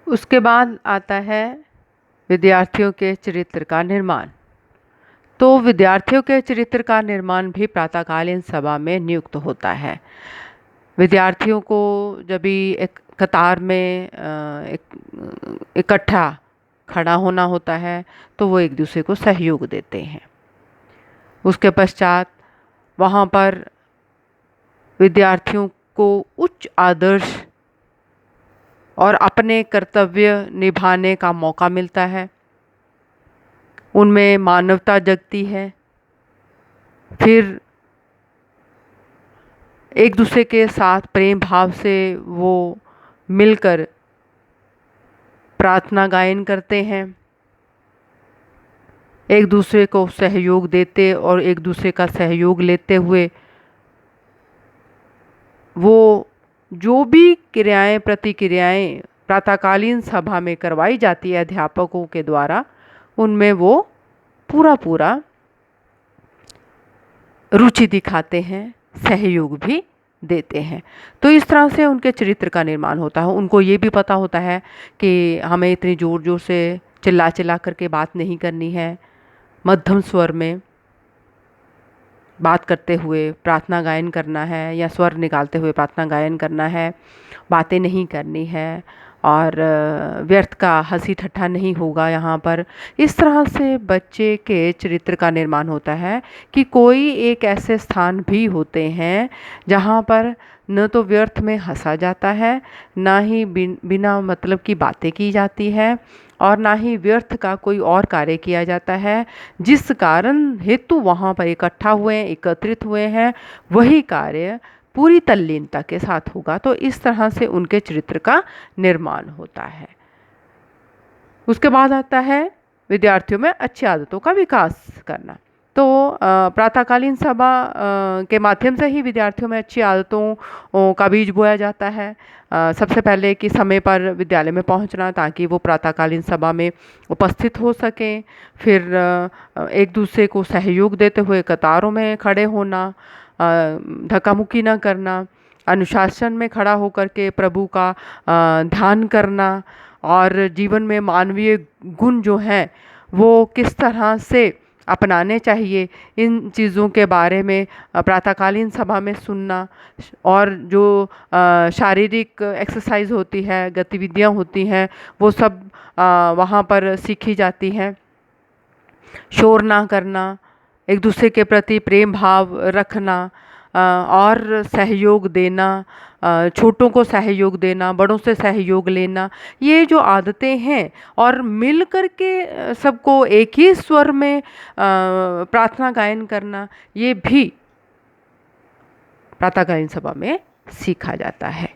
उसके बाद आता है विद्यार्थियों के चरित्र का निर्माण। तो विद्यार्थियों के चरित्र का निर्माण भी प्रातःकालीन सभा में नियुक्त होता है। विद्यार्थियों को जब भी एक कतार में इकट्ठा खड़ा होना होता है तो वो एक दूसरे को सहयोग देते हैं। उसके पश्चात वहाँ पर विद्यार्थियों को उच्च आदर्श और अपने कर्तव्य निभाने का मौका मिलता है। उनमें मानवता जगती है। फिर एक दूसरे के साथ प्रेम भाव से वो मिलकर प्रार्थना गायन करते हैं, एक दूसरे को सहयोग देते और एक दूसरे का सहयोग लेते हुए वो जो भी क्रियाएं प्रतिक्रियाएं प्रातःकालीन सभा में करवाई जाती है अध्यापकों के द्वारा, उनमें वो पूरा रुचि दिखाते हैं, सहयोग भी देते हैं। तो इस तरह से उनके चरित्र का निर्माण होता है। उनको ये भी पता होता है कि हमें इतनी ज़ोर ज़ोर से चिल्ला करके बात नहीं करनी है, मध्यम स्वर में बात करते हुए प्रार्थना गायन करना है या स्वर निकालते हुए प्रार्थना गायन करना है, बातें नहीं करनी है और व्यर्थ का हंसी ठट्ठा नहीं होगा यहाँ पर। इस तरह से बच्चे के चरित्र का निर्माण होता है कि कोई एक ऐसे स्थान भी होते हैं जहाँ पर न तो व्यर्थ में हंसा जाता है, ना ही बिना मतलब की बातें की जाती है और ना ही व्यर्थ का कोई और कार्य किया जाता है। जिस कारण हेतु वहाँ पर एकत्रित हुए हैं वही कार्य पूरी तल्लीनता के साथ होगा। तो इस तरह से उनके चरित्र का निर्माण होता है। उसके बाद आता है विद्यार्थियों में अच्छी आदतों का विकास करना। तो प्रातःकालीन सभा के माध्यम से ही विद्यार्थियों में अच्छी आदतों का बीज बोया जाता है। सबसे पहले कि समय पर विद्यालय में पहुंचना ताकि वो प्रातःकालीन सभा में उपस्थित हो सकें। फिर एक दूसरे को सहयोग देते हुए कतारों में खड़े होना, धक्का मुक्की न करना, अनुशासन में खड़ा होकर के प्रभु का ध्यान करना और जीवन में मानवीय गुण जो हैं वो किस तरह से अपनाने चाहिए, इन चीज़ों के बारे में प्रातःकालीन सभा में सुनना। और जो शारीरिक एक्सरसाइज होती है, गतिविधियां होती हैं, वो सब वहाँ पर सीखी जाती हैं। शोर ना करना, एक दूसरे के प्रति प्रेम भाव रखना और सहयोग देना, छोटों को सहयोग देना, बड़ों से सहयोग लेना, ये जो आदतें हैं और मिल कर के सबको एक ही स्वर में प्रार्थना गायन करना, ये भी प्रातःकालीन सभा में सीखा जाता है।